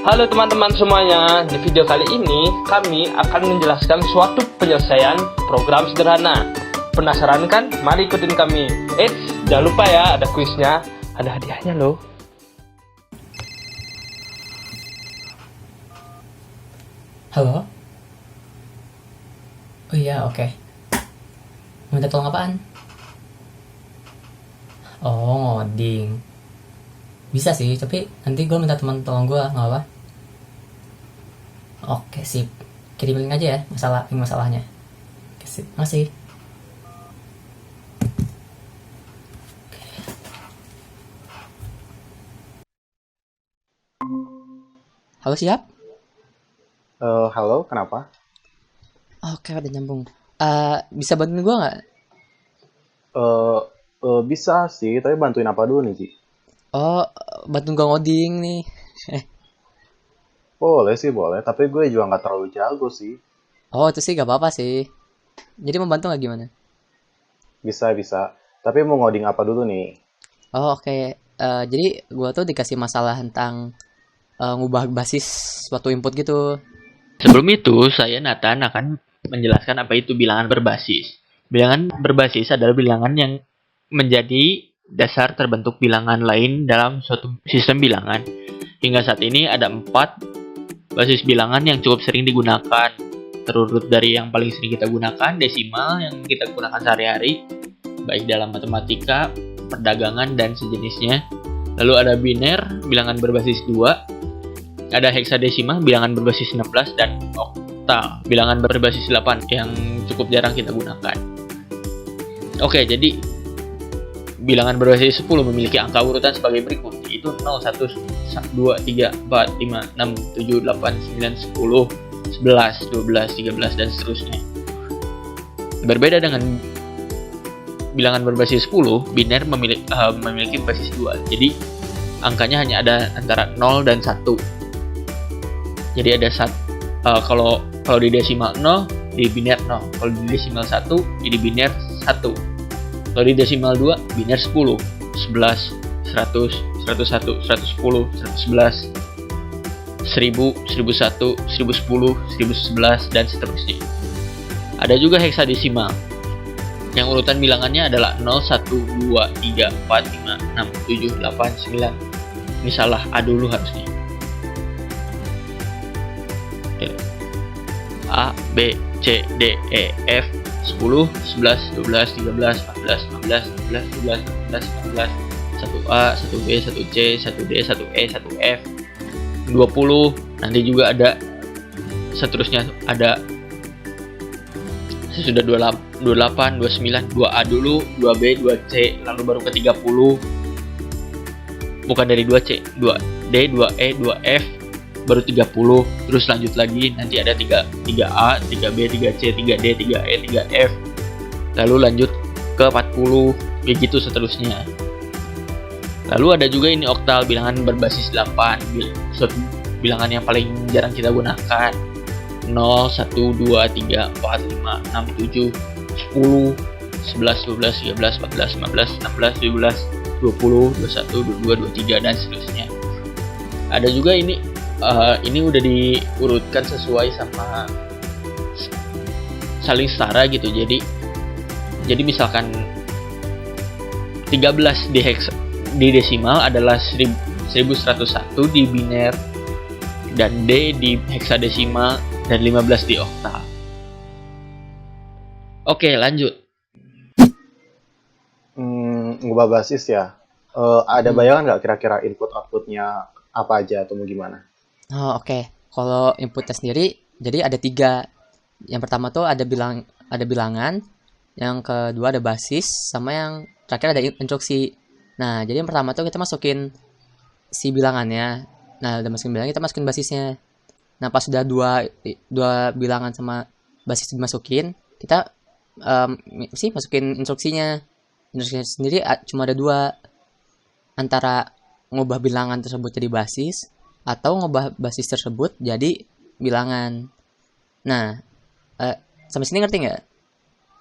Halo teman-teman semuanya, di video kali ini kami akan menjelaskan suatu penyelesaian program sederhana. Penasaran kan? Mari ikutin kami. Jangan lupa ya, ada kuisnya, ada hadiahnya loh. Halo? Oh iya, oke. Minta tolong apaan? Oh, ngoding. Bisa sih, tapi nanti gue minta teman tolong gue, nggak apa? Oke, sip. Kirim link aja ya, masalahnya. Oke, sip. Makasih. Halo, siap? Halo, kenapa? Oke, udah nyambung. Bisa bantuin gue nggak? Eh, Bisa sih, tapi bantuin apa dulu nih, Ci? Oh, bantuin gue ngoding nih. Boleh sih, boleh. Tapi gue juga nggak terlalu jago sih. Oh, itu sih gak apa-apa sih. Jadi mau bantu nggak gimana? Bisa, bisa. Tapi mau ngoding apa dulu nih? Oh, oke. Jadi gue tuh dikasih masalah tentang ngubah basis suatu input gitu. Sebelum itu, saya Nathan akan menjelaskan apa itu bilangan berbasis. Bilangan berbasis adalah bilangan yang menjadi dasar terbentuk bilangan lain dalam suatu sistem bilangan. Hingga saat ini ada 4 basis bilangan yang cukup sering digunakan. Terurut dari yang paling sering kita gunakan, desimal yang kita gunakan sehari-hari, baik dalam matematika, perdagangan, dan sejenisnya. Lalu ada biner, bilangan berbasis 2. Ada heksadesimal, bilangan berbasis 16, dan oktal, bilangan berbasis 8 yang cukup jarang kita gunakan. Oke, jadi bilangan berbasis 10 memiliki angka urutan sebagai berikut, yaitu 0, 1, 2, 3, 4, 5, 6, 7, 8, 9, 10, 11, 12, 13, dan seterusnya. Berbeda dengan bilangan berbasis 10, biner memiliki basis 2, jadi angkanya hanya ada antara 0 dan 1. Jadi ada kalau di desimal 0, di biner 0. Kalau di desimal 1, di biner 1. Kalau di desimal 2, biner 10, 11, 100, 101, 110, 111, 1000, 1001, 1010, 1011, dan seterusnya. Ada juga heksadesimal, yang urutan bilangannya adalah 0, 1, 2, 3, 4, 5, 6, 7, 8, 9. Ini salah, A dulu harusnya. A, B, C, D, E, F, 10, 11, 12, 13, 14, 15, 16, 17, 18, 19, 1A, 1B, 1C, 1D, 1E, 1F, 20. Nanti juga ada seterusnya, ada sesudah 28, 29, 2A dulu, 2B, 2C, lalu baru ke 30. Bukan dari 2C, 2D, 2E, 2F, baru 30, terus lanjut lagi, nanti ada 3A, 3B, 3C, 3D, 3E, 3F, lalu lanjut ke 40, begitu seterusnya. Lalu ada juga ini oktal, bilangan berbasis 8, bilangan yang paling jarang kita gunakan. 0, 1, 2, 3, 4, 5, 6, 7, 10, 11, 12, 13, 14, 15, 16, 17, 20, 21, 22, 23, dan seterusnya. Ada juga ini udah diurutkan sesuai sama saling setara gitu. Jadi misalkan 13 di desimal adalah 1101 di biner, dan D di heksadesimal, dan 15 di oktal. Oke, lanjut. Ngubah basis ya. Ada bayangan nggak kira-kira input-outputnya apa aja atau mau gimana? Oh, oke. Kalau inputnya sendiri, jadi ada 3. Yang pertama tuh ada bilangan, yang kedua ada basis, sama yang terakhir ada instruksi. Nah, jadi yang pertama tuh kita masukin si bilangannya. Nah, udah masukin bilangan, kita masukin basisnya. Nah, pas sudah dua bilangan sama basis dimasukin, kita masukin instruksinya. Instruksinya sendiri cuma ada 2, antara ngubah bilangan tersebut jadi basis atau ngubah basis tersebut jadi bilangan. Nah, sampai sini ngerti nggak?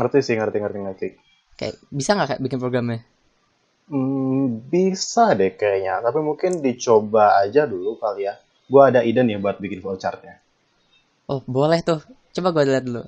Ngerti sih, ngerti. Kayak bisa nggak bikin programnya? Bisa deh kayaknya, tapi mungkin dicoba aja dulu kali ya. gue ada ide nih buat bikin flowchartnya. Oh, boleh tuh. Coba gue lihat dulu.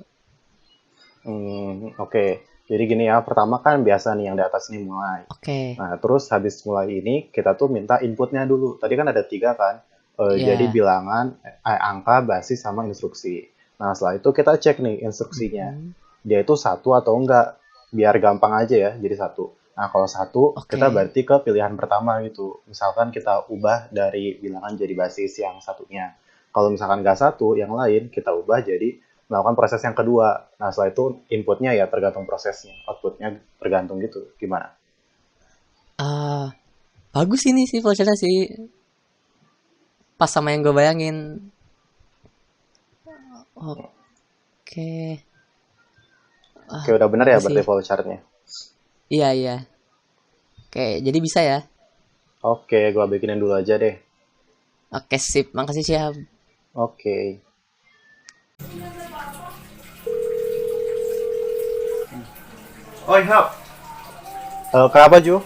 Oke. Jadi gini ya, pertama kan biasa nih yang di atas nih mulai. Oke. Nah, terus habis mulai ini, kita tuh minta inputnya dulu. Tadi kan ada 3 kan, jadi Ya. bilangan, angka, basis, sama instruksi. Nah, setelah itu kita cek nih instruksinya. Mhm. Dia itu satu atau enggak, biar gampang aja ya, jadi satu. Nah, kalau satu, kita Oke. berarti ke pilihan pertama gitu. Misalkan kita ubah dari bilangan jadi basis yang satunya. Kalau misalkan nggak satu, yang lain kita ubah jadi melakukan proses yang kedua. Nah, setelah itu inputnya ya tergantung prosesnya, outputnya tergantung gitu. Gimana? Ah, bagus ini sih flowchartnya sih. Pas sama yang gue bayangin. Oke. Oke, udah bener ya Bagus berarti sih. flowchartnya. Iya, iya. Oke, jadi bisa ya? Oke, gua bikinin dulu aja deh. Oke, sip. Makasih, Siap. Oke. Oi, Hap. Kenapa, Ju?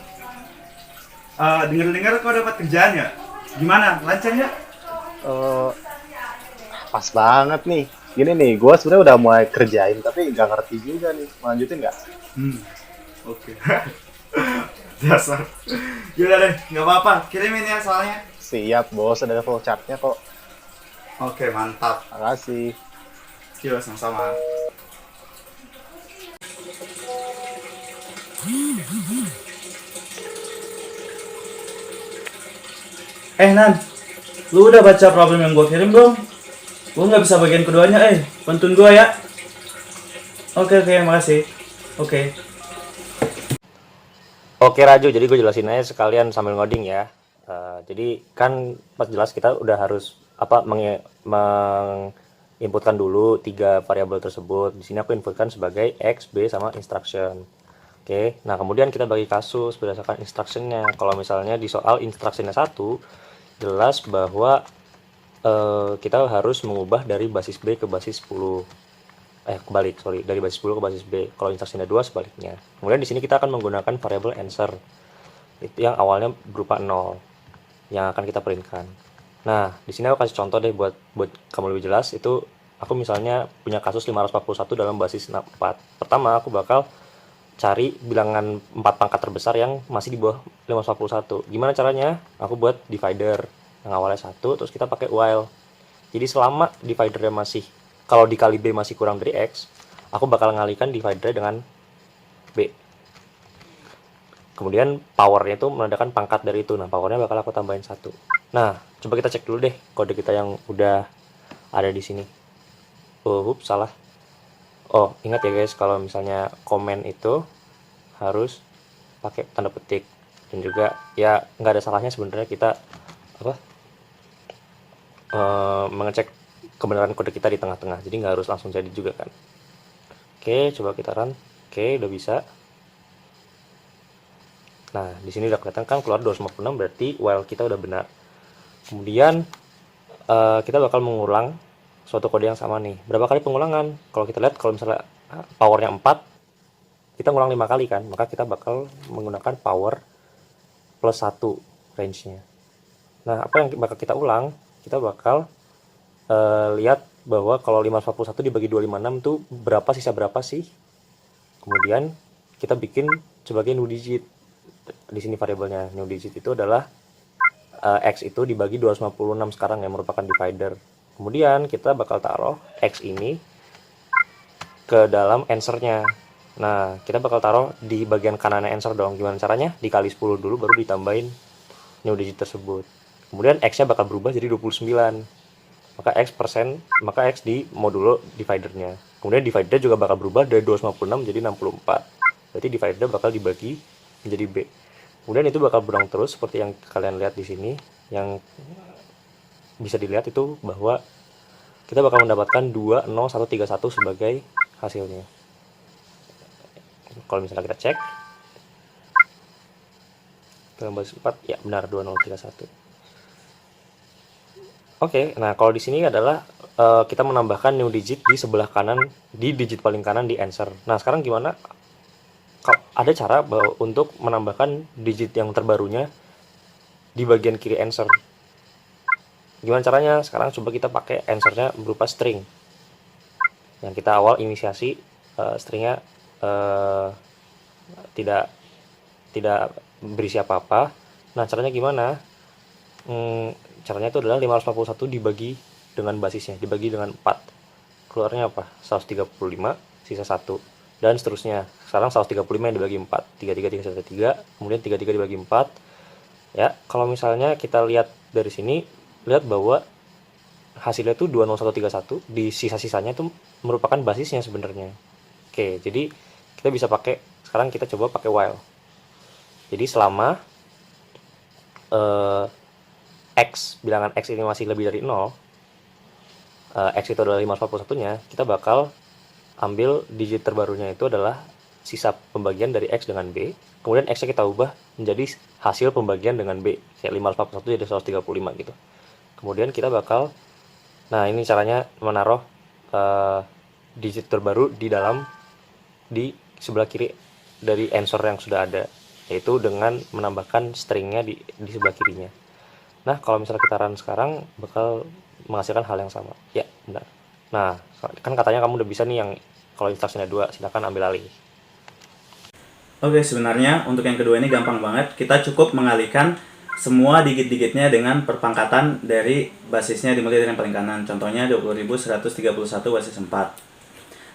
Dengar-dengar kau dapat kerjaan ya? Gimana? Lancar ya? Eh, Pas banget nih. Gini nih, gue sebenarnya udah mulai kerjain, tapi nggak ngerti juga nih. Mau lanjutin nggak? Oke. Dasar. Yaudah deh, nggak apa-apa. Kirimin ya soalnya. Siap, bos. Ada full chartnya kok. Oke, mantap. Makasih. Yuk, sama-sama. Nan, lu udah baca problem yang gue kirim belum? Gue nggak bisa bagian keduanya, bantuin gue ya. Oke, makasih. Oke. Oke Raju, jadi gue jelasin aja sekalian sambil ngoding ya. Jadi kan pas jelas kita udah harus menginputkan dulu 3 variabel tersebut. Di sini aku inputkan sebagai x, b, sama instruction. Oke, nah kemudian kita bagi kasus berdasarkan instructionnya. Kalau misalnya di soal instructionnya 1, jelas bahwa kita harus mengubah dari basis b ke basis 10. Dari basis 10 ke basis B. Kalau instruksinya 2 sebaliknya. Kemudian di sini kita akan menggunakan variabel answer. Itu yang awalnya berupa 0 yang akan kita printkan. Nah, di sini aku kasih contoh deh buat kamu lebih jelas. Itu aku misalnya punya kasus 541 dalam basis 4. Pertama, aku bakal cari bilangan 4 pangkat terbesar yang masih di bawah 541. Gimana caranya? Aku buat divider yang awalnya 1, terus kita pakai while. Jadi selama dividernya masih, kalau dikali B masih kurang dari X, aku bakal ngalihkan divider dengan B. Kemudian powernya itu menandakan pangkat dari itu. Nah, powernya bakal aku tambahin 1. Nah, coba kita cek dulu deh kode kita yang udah ada di sini. Salah. Oh, ingat ya guys, kalau misalnya komen itu harus pakai tanda petik. Dan juga ya nggak ada salahnya sebenarnya kita mengecek kebenaran kode kita di tengah-tengah, jadi nggak harus langsung jadi juga kan. Oke, coba kita run. Oke, udah bisa. Nah, di sini udah kelihatan kan keluar 256, berarti while kita udah benar. Kemudian kita bakal mengulang suatu kode yang sama nih. Berapa kali pengulangan? Kalau kita lihat, kalau misalnya powernya 4, kita ngulang 5 kali kan, maka kita bakal menggunakan power plus 1 range-nya. Nah, apa yang bakal kita ulang? Kita bakal lihat bahwa kalau 541 dibagi 256 tuh sisa berapa sih? Kemudian kita bikin sebagai new digit. Di sini variabelnya new digit itu adalah x itu dibagi 256 sekarang yang merupakan divider. Kemudian kita bakal taruh x ini ke dalam answer-nya. Nah, kita bakal taruh di bagian kanannya answer dong. Gimana caranya? Dikali 10 dulu baru ditambahin new digit tersebut. Kemudian x-nya bakal berubah jadi 29. Maka x di modulo dividernya. Kemudian divider juga bakal berubah dari 256 jadi 64. Berarti divider bakal dibagi menjadi B. Kemudian itu bakal berulang terus seperti yang kalian lihat di sini. Yang bisa dilihat itu bahwa kita bakal mendapatkan 20131 sebagai hasilnya. Kalau misalnya kita cek dalam basis 4, ya benar 2031. Oke, nah kalau di sini adalah kita menambahkan new digit di sebelah kanan, di digit paling kanan di answer. Nah, sekarang gimana? Ada cara untuk menambahkan digit yang terbarunya di bagian kiri answer. Gimana caranya? Sekarang coba kita pakai answernya berupa string. Yang kita awal inisiasi stringnya tidak berisi apa-apa. Nah, caranya gimana? Caranya itu adalah 541 dibagi dengan basisnya, dibagi dengan 4. Keluarnya apa? 135, sisa 1. Dan seterusnya. Sekarang 135 yang dibagi 4. 33, 3, kemudian 33 dibagi 4. Ya, kalau misalnya kita lihat dari sini, lihat bahwa hasilnya itu 20131, di sisa-sisanya itu merupakan basisnya sebenarnya. Oke, jadi kita bisa pakai, sekarang kita coba pakai while. Jadi selama X, bilangan X ini masih lebih dari 0, X itu adalah 541-nya, kita bakal ambil digit terbarunya itu adalah sisa pembagian dari X dengan B, kemudian X-nya kita ubah menjadi hasil pembagian dengan B, kayak 541 jadi 135 gitu. Kemudian kita bakal, nah ini caranya menaruh digit terbaru di sebelah kiri dari answer yang sudah ada, yaitu dengan menambahkan stringnya di sebelah kirinya. Nah, kalau misalnya kita run sekarang, bakal menghasilkan hal yang sama. Ya, benar. Nah, kan katanya kamu udah bisa nih yang kalau instruksinya 2, silakan ambil alih. Oke, sebenarnya untuk yang kedua ini gampang banget. Kita cukup mengalihkan semua digit-digitnya dengan perpangkatan dari basisnya dimulai dari yang paling kanan. Contohnya 20.131 basis 4.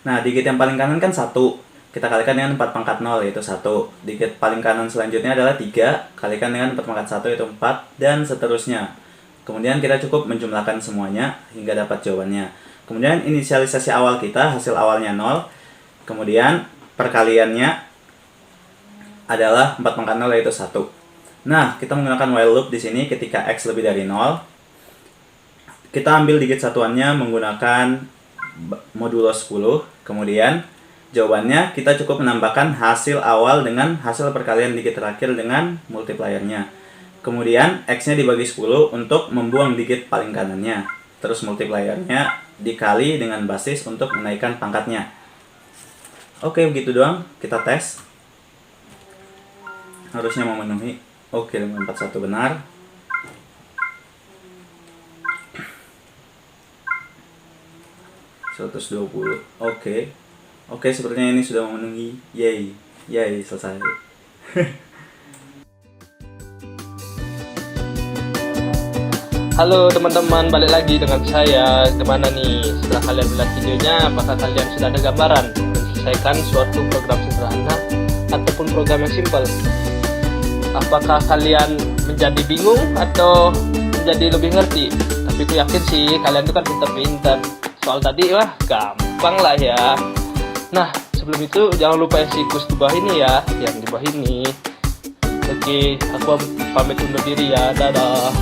Nah, digit yang paling kanan kan 1. Kita kalikan dengan 4 pangkat 0, yaitu 1. Digit paling kanan selanjutnya adalah 3, kalikan dengan 4 pangkat 1, yaitu 4, dan seterusnya. Kemudian kita cukup menjumlahkan semuanya hingga dapat jawabannya. Kemudian inisialisasi awal kita, hasil awalnya 0. Kemudian perkaliannya adalah 4 pangkat 0, yaitu 1. Nah, kita menggunakan while loop di sini ketika X lebih dari 0. Kita ambil digit satuannya menggunakan modulo 10. Kemudian jawabannya kita cukup menambahkan hasil awal dengan hasil perkalian digit terakhir dengan multipliernya. Kemudian X-nya dibagi 10 untuk membuang digit paling kanannya. Terus multipliernya dikali dengan basis untuk menaikkan pangkatnya. Oke, begitu doang. Kita tes. Harusnya memenuhi. Oke, 541 benar. $120. Oke, sepertinya ini sudah memenuhi. Yay, selesai. Halo teman-teman, balik lagi dengan saya. Gimana nih setelah kalian melihat videonya? Apakah kalian sudah ada gambaran menyelesaikan suatu program sederhana ataupun program yang simpel? Apakah kalian menjadi bingung atau menjadi lebih ngerti? Tapi aku yakin sih kalian itu kan pintar-pintar. Soal tadi wah gampang lah ya. Nah, sebelum itu jangan lupa isi quiz di bawah ini ya, yang di bawah ini. Oke, aku pamit undur diri ya. Dadah.